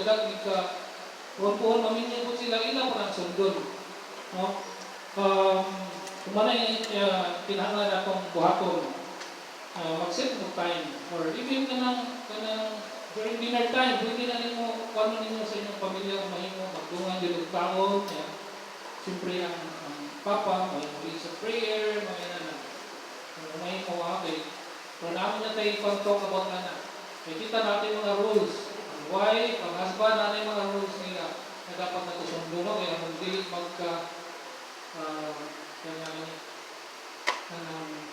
dagat ka puon maminyo po sila ilang parang sundon. No? Kumanay kinahanglan akong buhaton. Mag-set mo time. Or even kanang during dinner time, pwede na ninyo, kung ninyo sa inyong pamilya, mahimo, magdungan din ng taon. Siyempre, ang papa, may sa prayer, may mo okay. Pero namin na tayo pag-talk about anak. May kita natin mga rules. Ang wife, ang husband, natin mga rules nila na dapat natusundo. No? Kaya hindi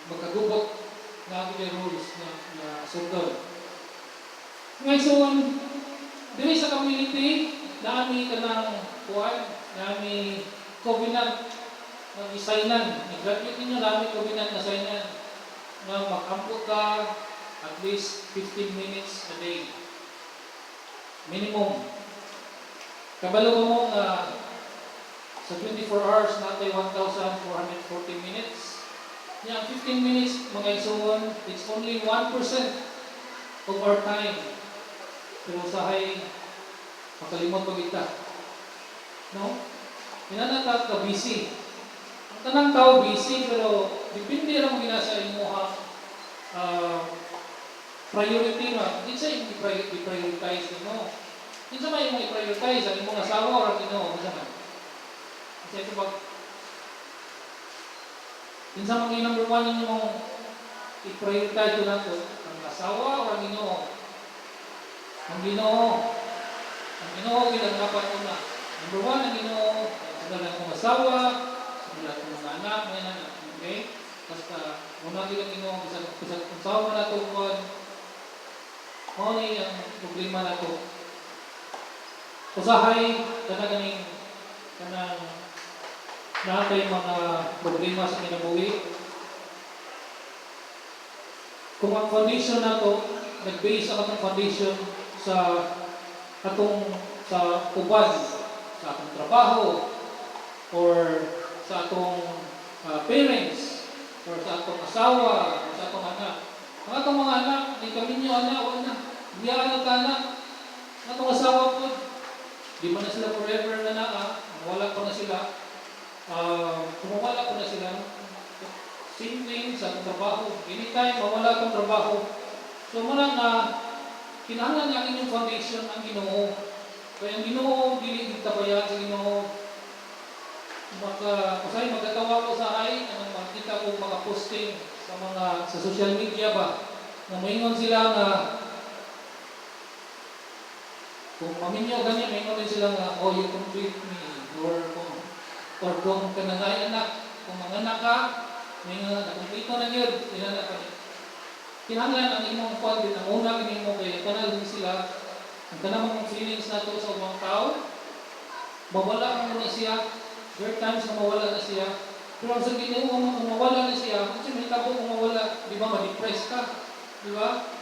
magkagubot na ating rules na sundon. Ngayon, dili sa community, nami ka ng kuwan, nami covenant ng isainan. I-graduate ninyo, nami covenant na isainan na mag-ampot ka at least 15 minutes a day. Minimum. Kabalo mo na sa 24 hours natin 1,440 minutes. Yung 15 minutes, mga isuon, it's only 1% of our time. Pero usahay, makalimot pag ita. No? Hinanatag ka busy. Ang tanang tao busy, pero depende lang ginasa imuha priority na. Hindi sa i-prioritize mo. Hindi sa may i-prioritize ang imong asawa o ang ino. Kasi ito pag minsan mga number one yung i-prioritize ko na ito, ang asawa o ang ino. Ang Ginoo. Ang Ginoo bilang dapat una. Number one, ang Ginoo. Sa dalang kong asawa, sa dalang kong mga anak, mga anak. Okay? Basta, muna din ang Ginoo. Bisa kong asawa na ito, kuwan. Ang problema na ito. Usahay, kanang nakakay mga problema sa kinabuhi. Kung ang foundation na ito, nag-base ang atong foundation sa uban, sa atong trabaho, or sa atong parents, or sa atong asawa, or sa atong anak. Ang atong mga anak, di kami nyo anak, wala na. Biyaan ka anak. Ang atong asawa po, di man na sila forever na wala pa na sila. Kumawala pa na sila. Same thing sa atong trabaho. Anytime, mawala atong trabaho. So muna nga, kinahanglan ang inyong foundation ang Ginoo. Kaya ang Ginoo, dili itabayan sa Ginoo. Magkatawa ko sa ay, makita ko mga posting sa social media ba, na maingon sila na, kung maminyo ganyan, maingon din sila na, oh, you complete me, or kung kanangay anak, kung mga anak ka, maingon na, complete na yun, inanak ka niya. Kinahanglan ang imong kwan din, ang una kini mo kay kanal din sila, ang kanamang feelings nato sa mga tao, mawala mo na siya, there times na mawala na siya, pero sa Ginoo kung mawala na siya, kasi may tabo kung mawala, di ba, ma-depress ka, di ba?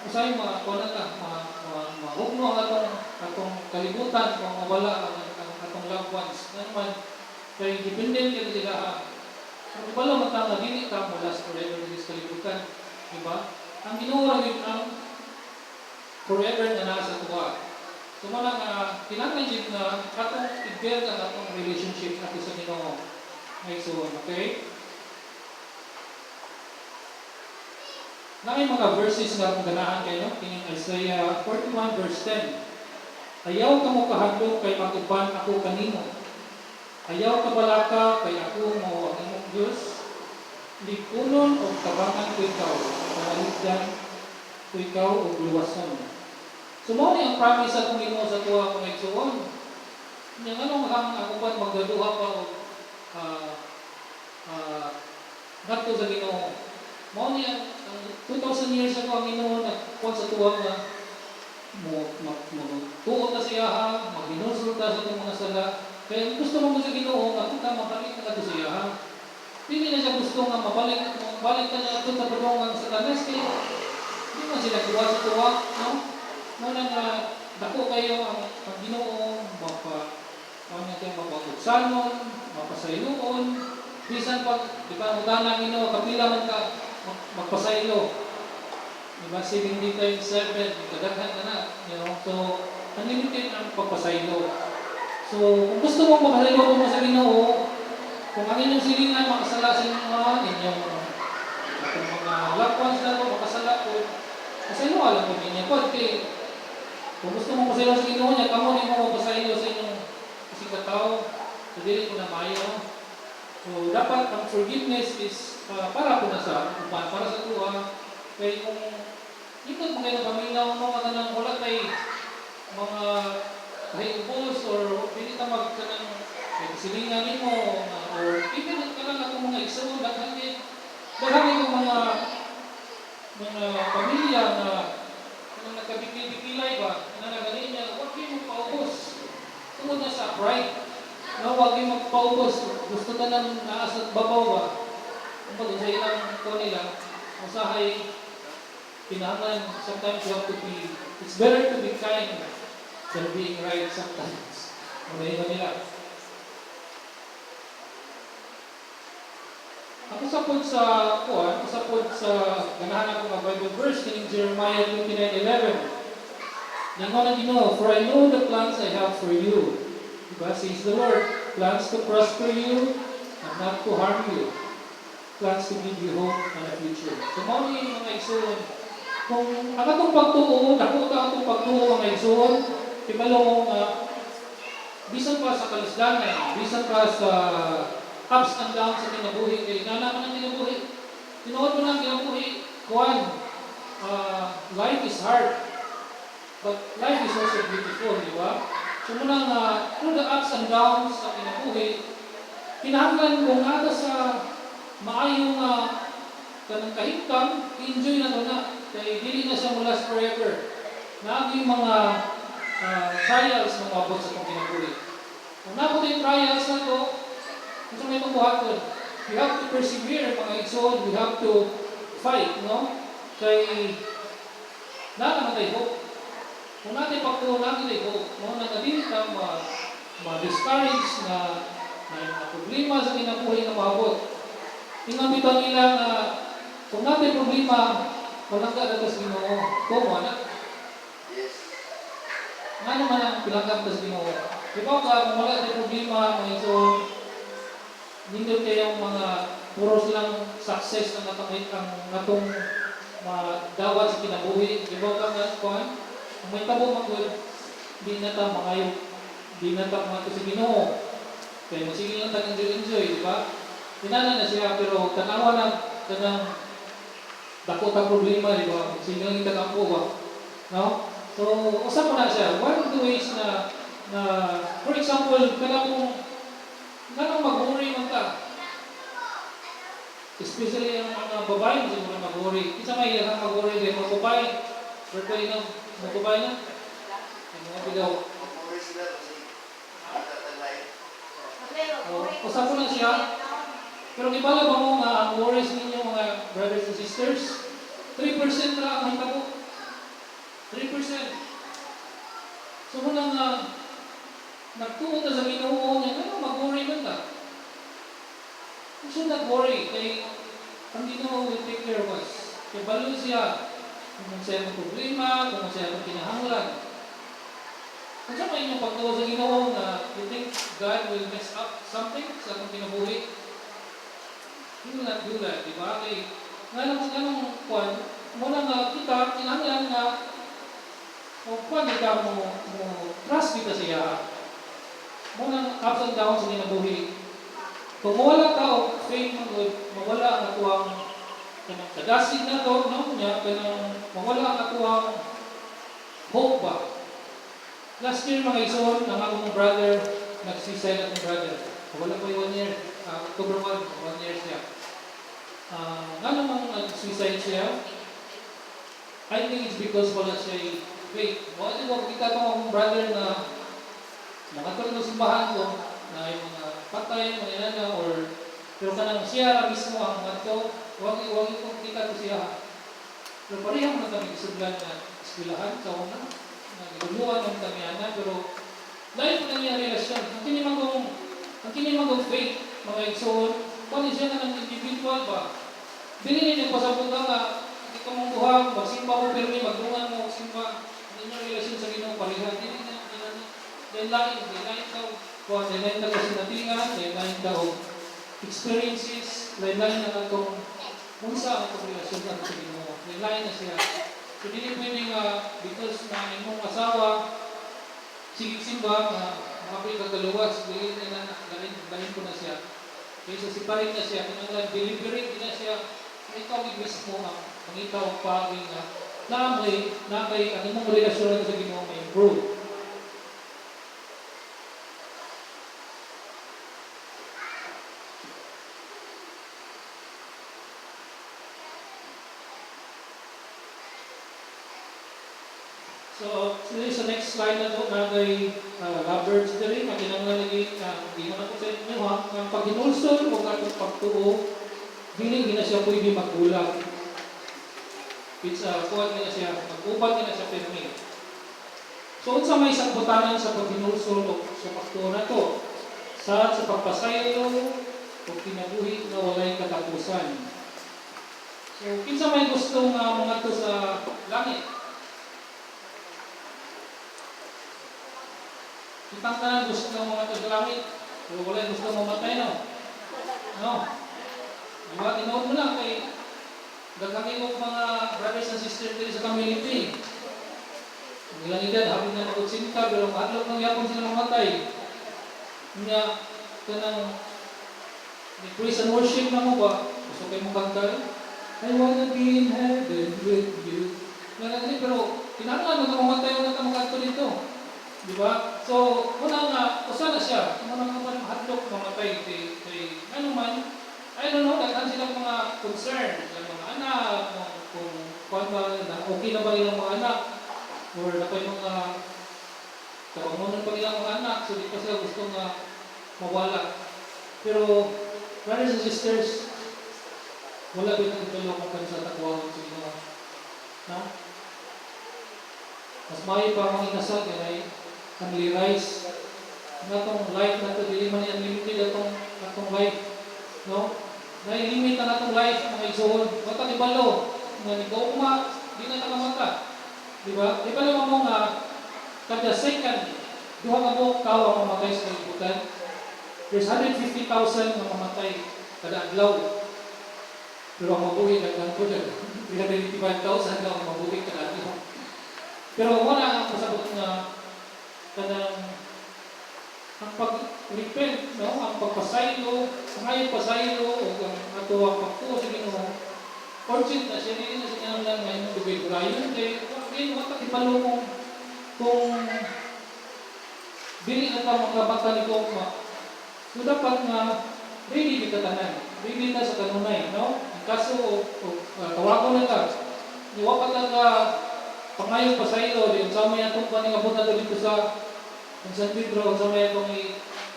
Kasi kuwan ka, mahugno ang atong kalibutan kung mawala ang atong loved ones. Naman, kaya dependent ka sila ha. Kung pala matanga, dili ka mo last forever in this kalibutan. Diba? Ang Ginoo ang forever na nasa tuwa. So muna nga, kinakajib na atong i-build ang atong relationship natin sa Ginoo. So, okay? Na may mga verses nga kung ganahan kayo, kining Isaiah 41 verse 10. Ayaw ka mo kahadlok kay mag-uban ako kanimo. Ayaw ka balaka kay ako mo ang imong Diyos. Likunon o tabangan ko ikaw, nanaligdan ko ikaw o luwason. Sumuni ang promise sa kong Ginoo sa tuwa mga igsuon. Yang anong ako pa magdaduha pa o nato sa Ginoo. Mao niya 2,000 years ago ang Ginoo nagkuha sa tuwa nga tuot na siya ha, maghinusol ta sa itong mga sala. Kaya gusto mo sa Ginoo nga kita mabalik na ito siya ha. Hindi na siya gusto nga mabalik ka na ito sa padungang sa tanas kaya hindi man sila kuha sa tuwa, no? Muna nga dako kayo ang Ginoo mapaguksanon, mapasayloon, bisan pag di ba utana ang Ginoo kapila man ka magpasaylo. Diba 70 times 7 kadaghan na, you know. So unlimited ang pagpasaylo. So, kung gusto mong makasaylo mo sa Ginoo, kung ang inyong silingan makasala sa inyong mga loved ones na ito, makasala po, pasaylo alam po ninyo. Kung gusto mong pasaylo sa Ginoo niya, kamo rin mo pasaylo sa inyong katao, so dili ko na mayo. So, dapat ang forgiveness is para po na sa upan, para sa tuwa. Kaya kung ikot mo kayo na paminaw mo, mga wala tayo mga kahibos or pili ka magkanang silingan mo or even ka lang ako mga igsoon dahil ko mga pamilya na nagkabikil-bikilay ba na nagaling niya, huwag kayo magpaubos tungod na sa pride na huwag kayo magpaubos gusto ka nang naasat babaw ba kung pag sa ilang ito nila usahay kinahanglan sometimes you have to be it's better to be kind than being right sometimes. Mga iba nila. Ako sapod sa ganahan ako ng Bible verse in Jeremiah 29:11. Ningon ang Ginoo, for I know the plans I have for you. Diba, says the Lord, plans to prosper you and not to harm you. Plans to give you hope and a future. So, mga mga igsoon, kung ang atong pagtuo, dako ta atong pagtuo mga igsoon, timalong bisan pa sa kalusdanan, bisan pa sa ups and downs sa kinabuhi, kaya nga naman ang kinabuhi. Tinuod mo na ang kinabuhi, life is hard, but life is also beautiful, di ba? So muna through the ups and downs sa kinabuhi, kinahanglan kung nata sa maayong kanang kahimtang, enjoy na ito na, kaya dili na siya mula forever. Naging mga trials na mabot sa itong kinabuhi. Kung nabot yung trials na ito, kung sa may pagbuhaton, we have to persevere, mga igsoon, we have to fight, no? Kay, naman hope. Kung natin pagtuon natin hope, kung nakadili ka ma-discourage na yung problema sa kinabuhi na mabot. Tingnan bitaw nila na kung natin problema, walang kadatas Ginoo, kung wala. Nga naman ang pinagkakta sa Ginoo. Diba ka, kung wala tayo problema, mga ito, hindi kayong mga puro silang success na natong dawat sa kinabuhi. Diba ka nga, kung may tabo magod, di na ta mangayo, di na ta mga sa Ginoo. Kaya masigil lang tagang enjoy, diba? Tinana na siya, pero tanawa na, tanang dako ta problema, diba? Masigil lang itagampo ba? No? So, usap mo na siya. One of the ways na for example, kanang mag-worry man ka. Especially ang mga babae, hindi mo na mag-worry. Isa may ilang mag-worry din, mga babae. Birthday na, mga babae na. Yung mga bigaw. Usap mo na siya. Pero ibala ba mo nga ang worries ninyo mga brothers and sisters? 3% na ang hitabo. 3%. So muna nga, nagtuon na sa Ginoo niya, ano, mag-worry man ka. You should not worry, kay ang Ginoo will take care of us. Kaya balo siya, kung siya ang problema, kung siya ang kinahanglan. Kung siya may inyong pagtuon sa Ginoo na you think God will mess up something sa atong kinabuhi, He will not do that, di ba? Kaya nga namang kwan, muna nga kita, kinahanglan nga, kung kwan kita mo trust kita siya, muna ups and downs sa kinabuhi. Kung mawala ka o faith mo, mawala ang atuang kadasid na to, no? Mawala ang atuang hope ba? Last year mga ison, ang akong brother, nag-suicide akong brother. Wala po yung 1 year, October 1, 1 year siya. Nga namang nag-suicide siya, I think it's because wala siya faith. Wala ko kita itong akong brother na nakatulog ng simbahan ko, na yung mga patay, mga inana, or pero kanang siya mismo ang mga ito, huwag itong kita ko siya. Pero parehang na kami isuglan na eskwelahan sa una, nagulungan ng kami ana, pero dahil po nangyari relasyon, ang kinimagong faith, mga igsoon, kung siya na ng individual ba, bilhin niyo pasabot nga, hindi ka mong buhang, magsimba mo, pero may magdungan mo, magsimba, hindi nyo relasyon sa Ginoo, pareha, hindi lain ka kuan, lain ka kasinatingan, lain ka og experiences, lain na katong unsa ang atong relasyon sa Ginoo. Lain na siya. So dili pwede nga because na imong asawa sige simba nga makapil ka kaluwas, dili na lain ko na siya. Kaysa siparin na siya, kinanglan deliberate na siya, ikaw mismo ang pangitaw ang pagi nga na may ang imong relasyon sa Ginoo may improve. So, sa next slide na ito, nagay lovebirds na rin, maginanglan lagi, hindi mo na po sa inyo ha, ang paghinulsol o atong pagtuo, hindi na siya pwede magkulang. It's kuwan na siya, mag-uban na siya permit. So, unsa may isang butanan sa paghinulsol o sa pagtuo na ito? Sa pagpasayo o kinabuhi na walay katapusan. So, kinsa may gusto nga mga ito sa langit? Kitang tanan gusto ng mga ito sa langit. Pero wala gusto mamatay, no? No? Diba? Tinood mo lang kay gagawin mo mga brothers and sisters dito sa community. Ang ilang edad, habang na magutsinta, pero mahadlok nang yapon sila mamatay. Kanya, kanang praise and worship na mo ba? Gusto kayo mong kanta? I wanna be in heaven with you. Nalagani, pero kinangan mo mamatay mo na makanto dito. Diba? So, muna nga, usa na siya. Muna nga man hadlok mamatay kay ano man, I don't know, daghan silang mga concern sa mga anak, kung na okay na ba ilang mga anak, or na pa yung mga kapangunan pa ilang mga anak, so di pa sila gusto nga mawala. Pero, brothers and sisters, wala ba itong tulungan sa takwahan sa Ginoo? No? Mas may pa mga inasal, ay family rise. Ang atong life na ito, dili man yan limited atong life. No? Na-limit na atong life, mga igsoon. Bata ni Balo, nga ni Gauma, di na nakamata. Diba? Di ba naman mo nga, kada second, duha ka mo tao ang mamatay sa kalibutan. There's 150,000 na mamatay kada adlaw. Pero ang mabuhi, nagdan ko dyan. 355,000 na ang mabuhi kada adlaw. Pero wala ang pasabot na kanang ang pag-repent, no? Ang pagpasaylo, ang ayaw pasaylo, o ang ato ang pagtuo sa Ginoo, urgent na siya, hindi na siya kanang ngayon dugay burayon, kaya wata ipalo kung dili na ka makabata ni Goma. So dapat nga, ready di katanan, ready na sa kanunay, no? Ang kaso, tawago na ka, iwapat na ka, pangayon pasaylo, di sa may atong paningabot na dito sa San Pedro, sa may itong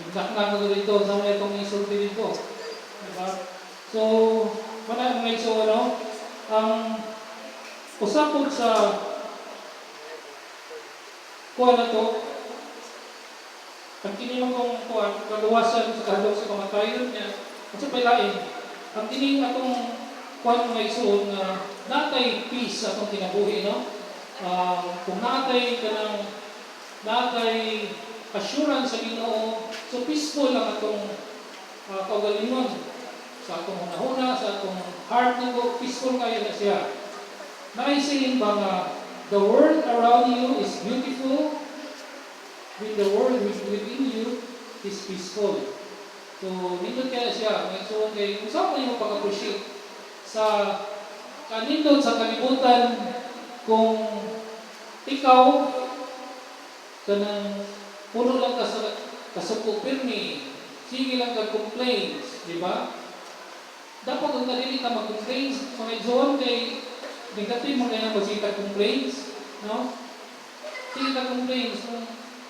itakna na dito, sa may itong isulti dito. Diba? So, wala mga iso, ano? Ang usapod sa kuha na to, ang kinimang kong kuha, kaluwasan sa kahadok sa kamatayon niya, at sa pailain, ang kining atong kuha mga iso na natay peace atong kinabuhi, no? Kung natay assurance sa Ginoo, so peaceful lang atong kaugalingon sa atong hunahuna, sa atong heart na peaceful kayo na siya. Naisihin ba nga, the world around you is beautiful, with the world within you is peaceful. So, nindot kaya siya, so, kung saan mo yung pag-appreciate sa kanindot sa kalibutan, kung ikaw kanang puno lang ka sa kasuko pirmi, sige lang ka complaints, di ba? Dapat kung kadili ka mag-complaints, mga izon kay negative mo kaya magsita complaints, no? Sige ka complaints,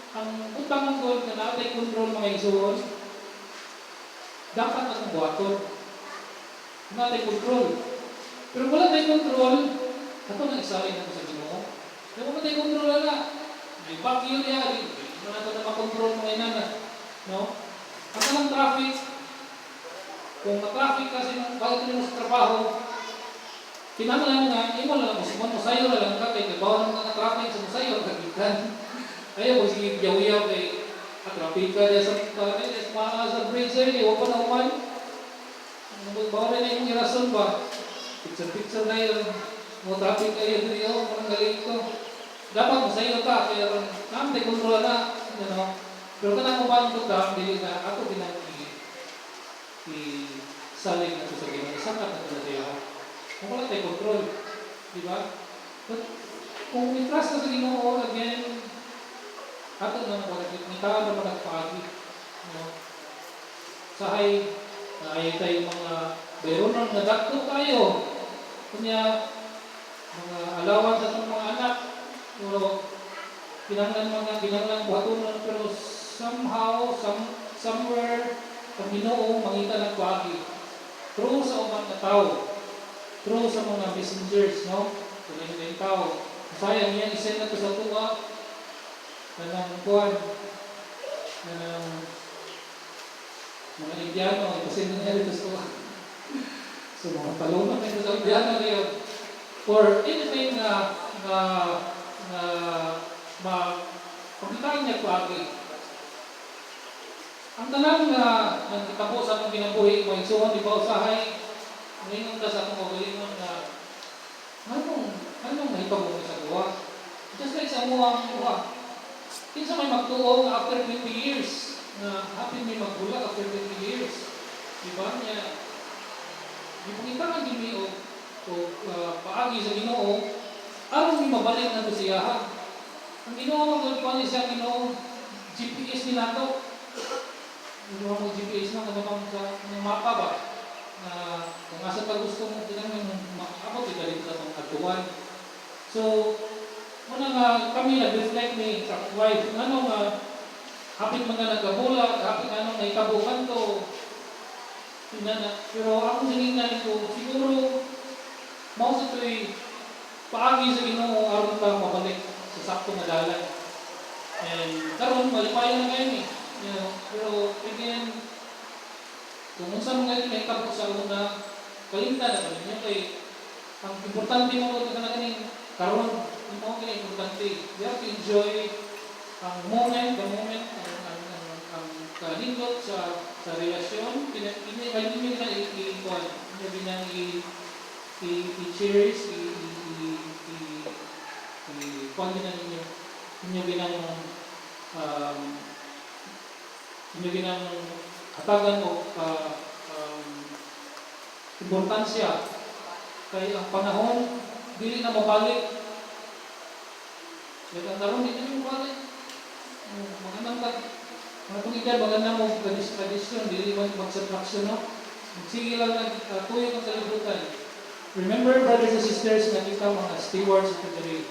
ang utang ng goal na natin control mga izon, dapat akong buhaton. Natin control. Pero wala tayong control, ato nang isarin ako sa Ginoo. Kaya wala tayong control na. May bagyo niya, hindi mo na ito na makontrol mga inana. No? Ang talang traffic, kung na-traffic kasi bakit mo sa trabaho, kinamalan nga, imo lang mo, masayo na lang ka, kaya bawa ng traffic sa masayo, kagitan. Ayaw, kung sige, yaw-yaw kay trapika dia sa kare, dia sa bridge ay, o pa na umay. Bawa na yung irason ba? Picture na yun. Mo traffic kayo dito, parang galing ko. Dapat mo sa iyo ka, kaya namin kontrol na, Pero kanang umang ko ka, dili na ako i-saling na ito sa Ginoo. Sakat na ito na siya. Kung wala tayo control, di ba? But kung i-trust na sa Ginoo, again, ato na nagkakaroon naman nagpaagi. Sahay, ay tayo mga bayronon na dakto tayo. Kanya, mga alawan sa itong mga anak, pero kinanglan buhatunan, pero somehow, somewhere, ang Ginoo mangita ng paagi. True sa umang na tao, true sa mga messengers, no? Tuloy na yung tao. Sayang niya, isend na ito sa tuwa, kanang kuwan, kanang mga Indiano, ipasend na niya ito sa tuwa. So, mga talungan na ito sa Indiano ngayon. For anything na pagkitain niya paagi. Ang tanan nga nagkitabo sa akong ginabuhi, may suwan, di ba, usahay, ngayon ka sa akong kagalingon na anong nahipag mo sa gawa? Just like sa amuang gawa. Kinsa may magtuo nga after 20 years, na happy may magbulag after 20 years. Di ba niya? Di ba kita nga gimi o paagi sa Ginoo, aron may mabalik na ito siya ha. Ang Ginoo, magpapalipon niya siya Ginoo, GPS ni nato. Ginoo mo GPS na, kung sa mapa ba? Na kung asa pa gusto mo, abot ito dito sa itong katuwan. So, muna nga kami nag-reflect ni sa wife, hapit mga nagkabulag, hapit naikabukan to. Pero ako sinignan ko, siguro, mao sa ito'y paagi sa Ginoo aron ka mabalik sa sakto nga dalan. And karon malipayon na ngayon eh. Pero again, kung unsa mga may kabuk sa una, kalimtan na kami niya kay ang importante mo kung kanang karon mo kay importante. You have to enjoy ang moment, ang kalindot sa relasyon. Hindi na i-kuan, hindi na i-cherish, i-kuan din na ninyo. Hindi ginang hatagan o importansya. Kaya ang panahon, dili na mabalik. Kaya ang karoon, dili na mabalik. Magandang mga edad, magandang mo tradisyon, dili mag-subtraction, no? Sige lang tuyo ng kalibutan. Remember, brothers and sisters, na kita mga stewards of the day.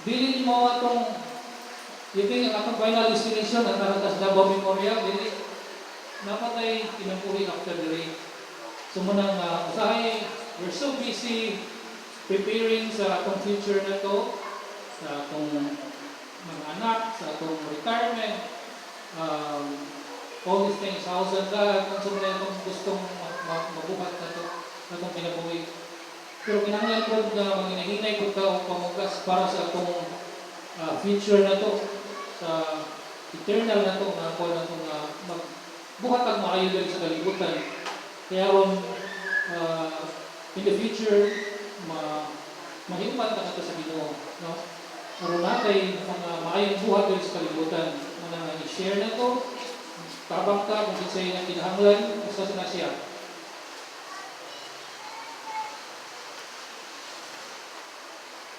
Dili mo atong, you think ang atong final destination, ang taratas Davao Memorial, dili, napatay kinabuhi after the rain. So muna nga, usahay, we're so busy preparing sa atong future na to, sa atong mga anak, sa atong retirement, all these things, house and land, kung saan na itong gustong mabuhat na to, na itong kinabuhi. Pero kinahanglan ko na manginahinay ko ka o pamugas para sa atong future na to, sa eternal na to, na ako na itong magbuhat ang maayo dali sa kalibutan. Kaya ron, in the future, mahimpat na ito sa Ginoo. No? Karoon natin mga maayong buhat dali sa kalibutan. Mga i-share na to, tabang ka kung sa'yo na kinahanglan, isa na siya.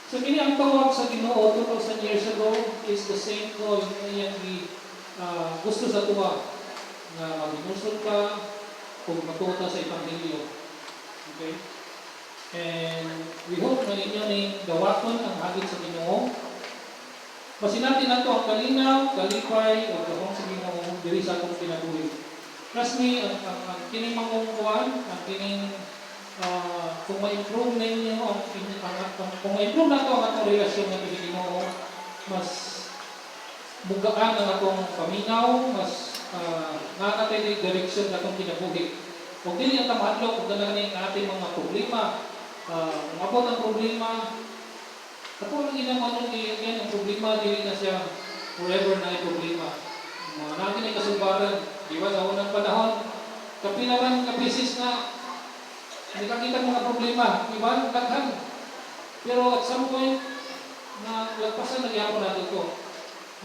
So, kini ang tawag sa Ginoo 2,000 years ago is the same call na iyang gusto sa tuwa na mag-inusol ka kung matuta sa Ebanghelyo. Okay? And we hope na inyo ning gawaton ang hagit sa Ginoo. Basin natin nato ang kalinaw, kalipay, o gawang sa Ginoo diri sa atong kinabuhi. Trust me, ang kining mangungkuan, ang kining kung ma-improve ninyo kung ma-improve na ito ang atong relasyon na Ginoo, mas bugaan ang atong paminaw, mas nakakatay na yung direksyon na itong kinabuhi. Huwag din yung tamahadlok, kung talaga na ating mga problema, umabot ang problema, ako lang ginang manong yan, ang problema, dili na siya forever na yung problema. Mga natin ay kasumbaran. Di ba sa unang panahon, kapilaman kapisis na hindi kakita mga problema. Di ba? Daghan. Pero at some point, na lagpasan nagyapon natin ito.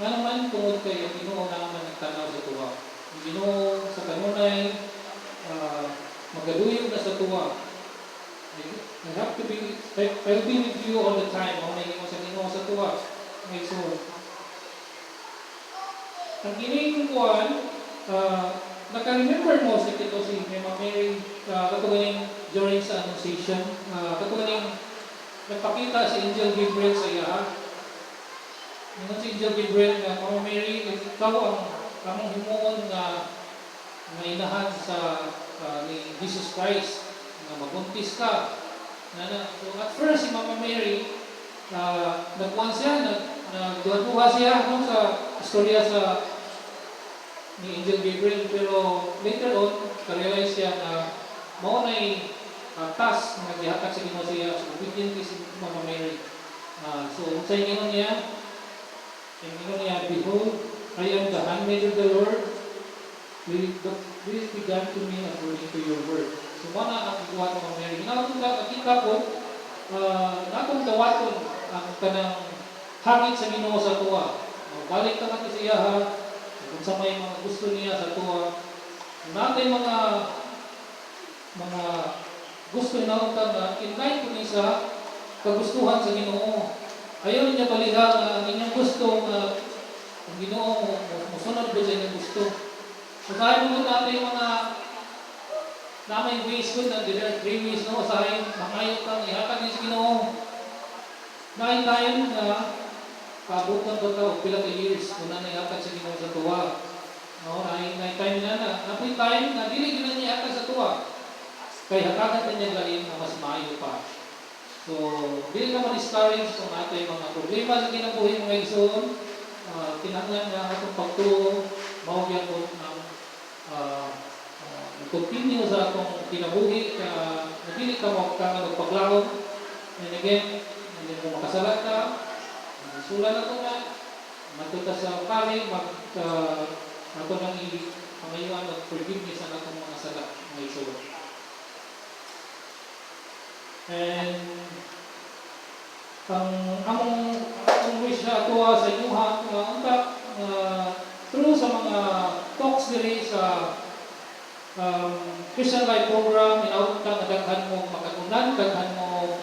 Nga naman, tungod kay ang Ginoo na naman nagtanaw sa tuwa. Ang Ginoo sa kanunay, magaduyog na sa tuwa. I have to be, I'll be with you all the time. Ako na mo sa Ginoo sa tuwa. Okay, so, ang kining kuwan, naka-remember mo si Tito si Mama Mary, katuganing during sa Annunciation, katuganing nagpakita si Angel Gabriel sa iya. Ngayon si Angel Gabriel nga, Mama Mary, ikaw ang among himuon na inahan sa ni Jesus Christ na mabuntis ka. So at first si Mama Mary, nagkuhan siya, nagduha siya sa istorya sa ni Angel Gabriel, pero later on, ka-realize siya na mao na'y task na gihatag sa Ginoo siya, so obedient si Mama Mary. So sa ingon niya, behold, I am the handmaid of the Lord, will it be done to me according to your word. So mana ang iguwa ng Mama Mary. Hinatong nakita ko, natong dawaton ang kanang hangit sa Ginoo sa tuwa. Balik ka natin sa iya ha, kung sa may mga gusto niya sa tuwa. Natay mga gusto na utang na invite ko niya sa kagustuhan sa Ginoo. Ayaw niya baliha ang inyong gusto na ang Ginoo musunod ba sa inyong gusto. So tayo mo natin mga namay ways ko na there are 3 ways no usahin mangayot kang ihatag niya sa Ginoo. Dahil tayo na paabutan ba ka o pila ka years kung na ihatag sa Ginoo sa tuwa. No, na time na apoy time na dili gyud niya ihatag sa tuwa. Kay hatagan na niya galing na mas maayo pa. So, dili ka ma-discourage kung natin mga problema sa kinabuhi mga igsoon. Kinahanglan na atong pagtuo, mawagyan ko ng continue sa atong kinabuhi na dili ka magpaglawon. And again, hindi mo makasalat ka, sulan na ito nga, matuta sa kali, ato nang pangayuan at forgiveness ang atong mga salat mga igsoon. And ang among wish na atuwa sa inyuha through sa mga talks diri sa Christian Life Program, inaut ka daghan mo makagunan, daghan mo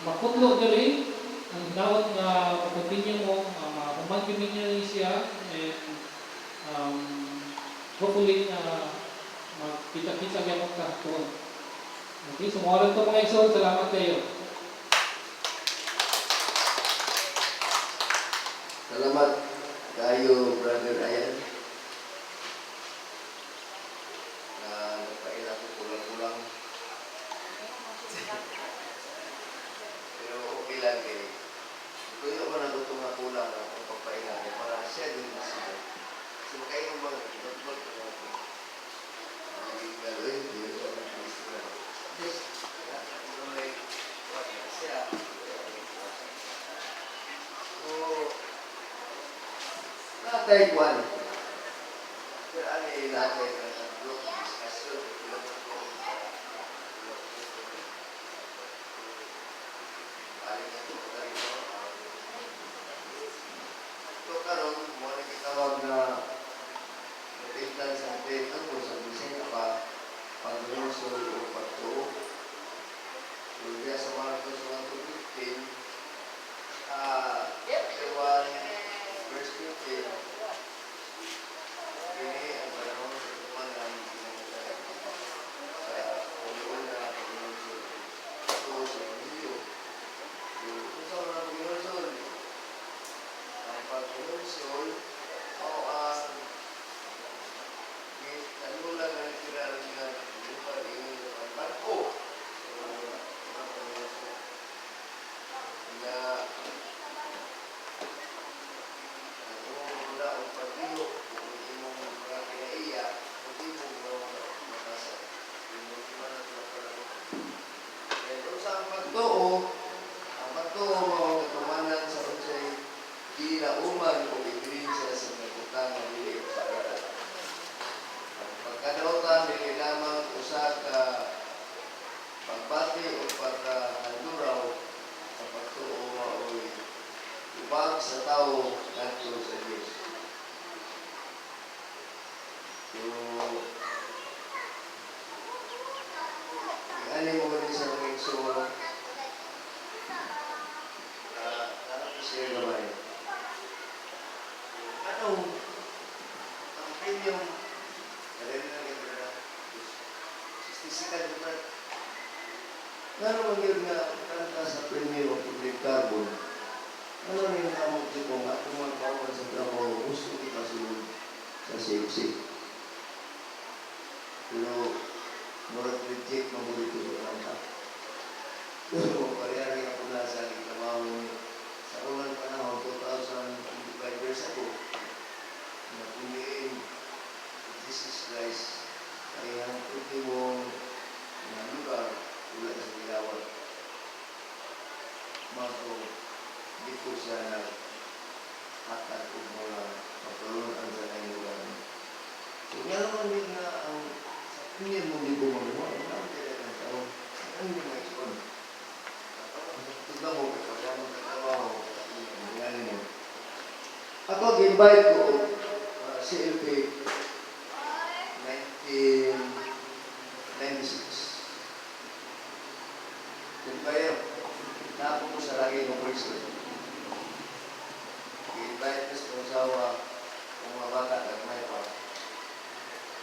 makutlo diri ang inaut nga continue mo humagin ninyo siya and hopefully magkita-kita gamot ka tuon. Okay, sumulat ko mga igsoon. Salamat kayo. Salamat kayo, Brother Ayan. Nagpaila ko kulang-kulang. Pero okay lang eh. Kung yung mga nagutong na kulang ang pagpaila niya, para siya din masila. So kayo mga nagpag ko natin. Hindi galoy, hindi ko natin. Natay kwan. Pero ano yung natay ng group discussion? Paling na ito ka rin mo. Ito karoon, muna kitawag na repentance sa atin. Ano sa bisaya pa? Pag-rehearsal o pagtuo. So, diya sa Marcos 1:15, chapter 1, verse 15, ini ang panahon sa tuman Pag sa tao, nato sa Diyos. So, ano mo rin sa mga iso, share naman. Anong, ang premium, alin na rin na, 60 ka naman. Ngano man yun nga, kanta sa premium of public carbon, ano rin ang among tipong at mga kawan sa trabaho, gusto kita sunod sa CFC. Pero, murag reject mabulit ito ng kanta. Pero, parehari ako na sa trabaho sa unang panahon, 2025 years ago, na pumiin, Jesus Christ, ay ang ultimong na lugar, ulat sa Ilawag. Maso, dito siya na hatag o mga patulunan sa kanyang lugar. So, nga naman din na ang sa pinyan mong di bumamuha, ang kaya ng tao, ang hindi mga ikon. Tignan mo, kapag mo katawa mo, ngayon mo. Ako, invite ko si LP 1996. Invite na ako sa lagi ng Kristo. I-invite ko sa usawa kung mga bata at may pa.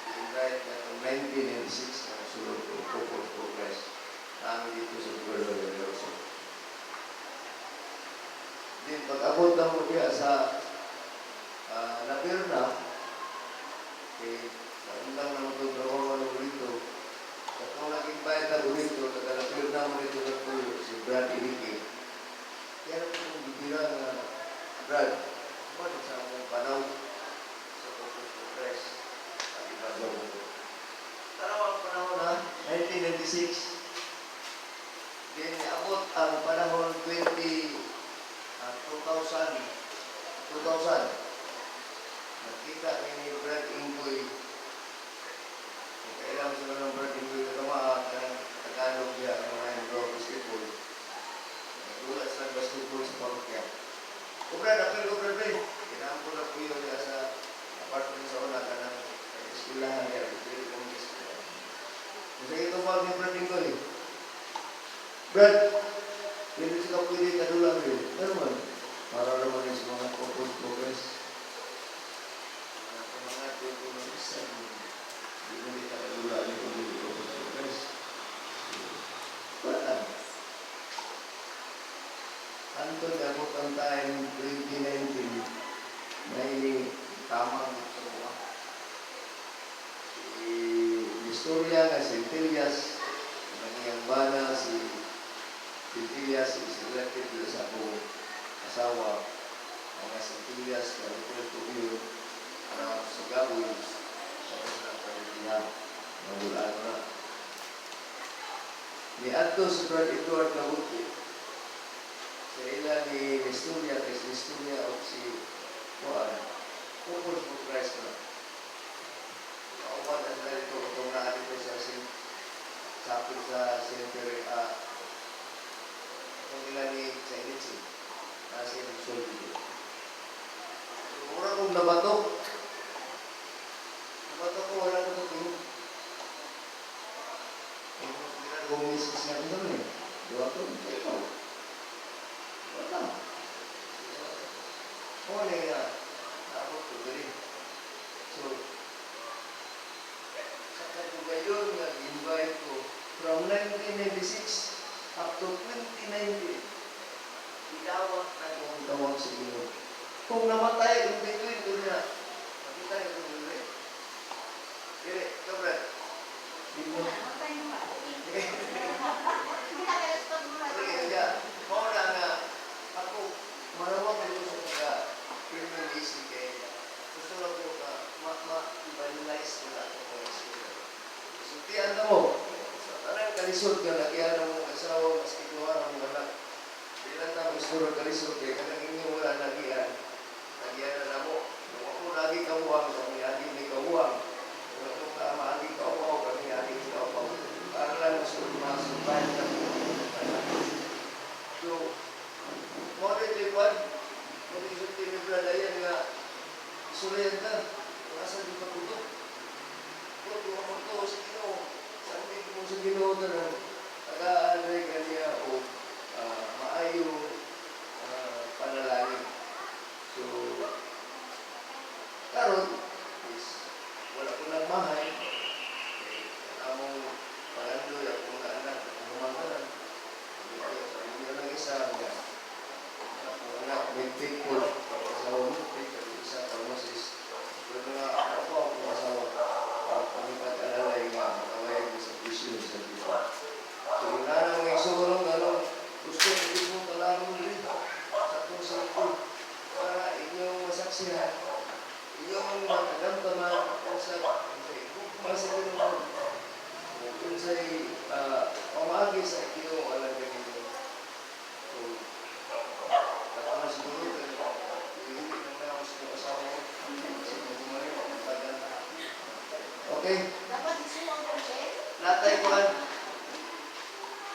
I-invite na ito 1996 na sulod ko Focus Progress. Namin dito sa lugar ng Revolution. Then, pag-abot na mo niya sa Napirna, naundang na mo ito trabaho ng rito. At kung nag-invite na rito, taga-Napirna mo rito na po si Brad Iriki. Kaya naman itong bibira na Brad, ano sa mga panaw sa Focus Progress at iba daw mo. Tarawang panahon na, 1996. Then, abot ang panahon 2000. Nakita ni Brad Inggoy. Kung kailangan sila ng Brad Inggoy katamaan, Tagalog niya ang mga bro basketball. Nagdulat sila basketball sa parokya. O Brad, apel ko Brad, kailangan ko na po yun niya sa apartment sa una ka ng eskulahan niya. Kasi ito pa ni Brad Inggoy. Brad, hindi sila pwede kadulang yun. Ano man? Para naman yung sa mga Focus Progress. Mga Focus hindi mo dito kadula yung Focus Progress. Wala. Anto gabot ang time 2019 na ini tamang ito mo. Si Historia nga si Tilias, naging bana si Tilias is elected sa akong asawa, mga Santillas, Carretero Tubio, sa Gawin, tapos ng Pagkakita, magulaan na. Ni Ato si Brad Edward Nabuti, sa ilan ni Historia, kasi Historia o si Juan, Focus Progress na. Kauban na sila ito, itong naan ito sa sapil sa Center itong ilan ni Chainitsi. Kasi nag-solve dito. Mura kong nabato. Nabato ko, wala ko ito. Hindi kong misis niya ito eh. Dua ko, ikaw. Wala. Kung ano nga, naabot ko dali. So, sa katugayon nga, invite ko from 1996 up to 2019. Idawat na kung tawag sa iyo. Kung namatay, kung between doon na, makita niyo kung doon eh. Kaya, kabrat. Namatay mo ba? Sige, kaya, mauna nga, ako, marawag dito sa mga-criminal issue kaya, gusto na ko ka, ma-evalualize ko na ako kung issue. So, tiyan na mo, sa tanang kalisod ka, nakiyan mo asawa, mas kinuha ng mga anak. Ilan na gusto rin kalisod kaya kanang inyo wala nagiyan. Nagiyan na mo. Kung ako lagi kawang, kami lagi ni kawang. Kung ako lagi kawaw, kami lagi ni kawaw. Para lang gusto masubay na po. So, modern liwan, Sulayan ka. Nasa di ba tutok? Tutok ako to sa Ginoo. Sabi ko sa Ginoo na lang, tagaan kaniya o maayong panalangin. So, karon is wala ko lang mahay. Among pangandoy, akong mga anak, akong humangalan. Sabi niyo lang isa nga. Akong anak, may thankful. Asawa mo, isa pharmacist. Pero nga ako akong asawa. Pagpag-alalay nga, makawayan mo sa vision sa Diyos. So, yun na lang may sulong, gusto ko din mo talangon rin sa itong sangkol para inyong masaksihan, inyong magdamdaman kung sa kumasa naman kung sa'y pamagi sa inyong alam na ninyo. So, tapos siguro, hindi naman ako sa asawa ko. Kasi bumalik ako ng tagal. Okay? Dapat isuwang ko siya. Natay ko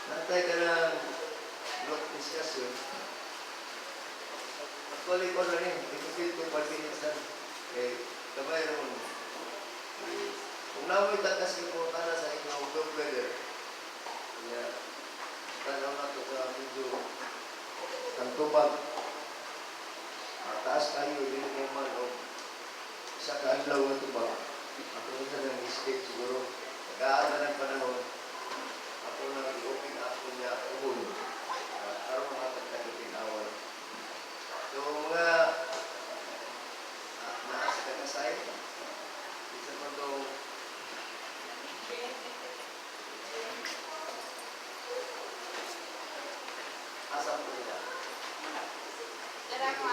natay ka ng group discussion. Actually ko na rin, ipipil ko 5 minutes lang. Kabay naman. Kung namoy takas ko para sa inyong good weather, kaya tanaw na ito sa medyo tantubag. Taas kayo, din naman o sa kaadlaw na ito ba? Ako na sa nang escape siguro. Nag-aaral ng panahon. Ako na i-open ako niya uhol. Araw mga tagtagitin awal. So mga naas ka na sa'yo. Isa pa ito asam ko nila. Tara ko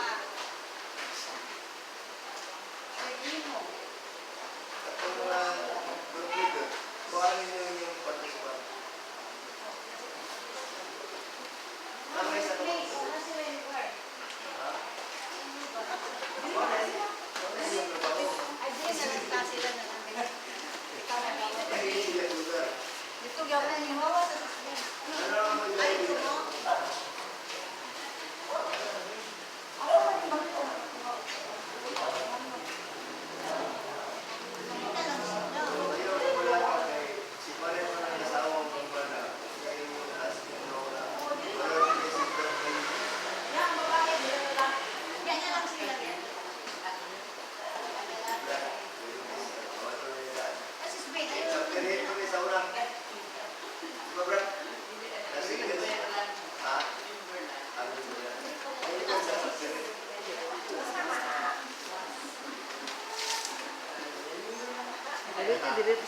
Pwede mo. At kung mga group leader, kuhanin nyo yung participant. Namay sa Place, mga ano sila yung lugar? ha? Ay, di na nagta sila na namin. Ikaw na lang. Ay, sila lugar. Dito gawin yung hawa sa sasakyan. Ano ang mga Ay, ito mo. Ako ba yung bangko? Nakita lang sila. Yung wala ka kay si Pare mo ng asawa mo ba na kayo yung asking na wala. Pero hindi si Pare Yan, babae, dito lang. Ganyan lang sila. Kasi sweet, ayun. Dito,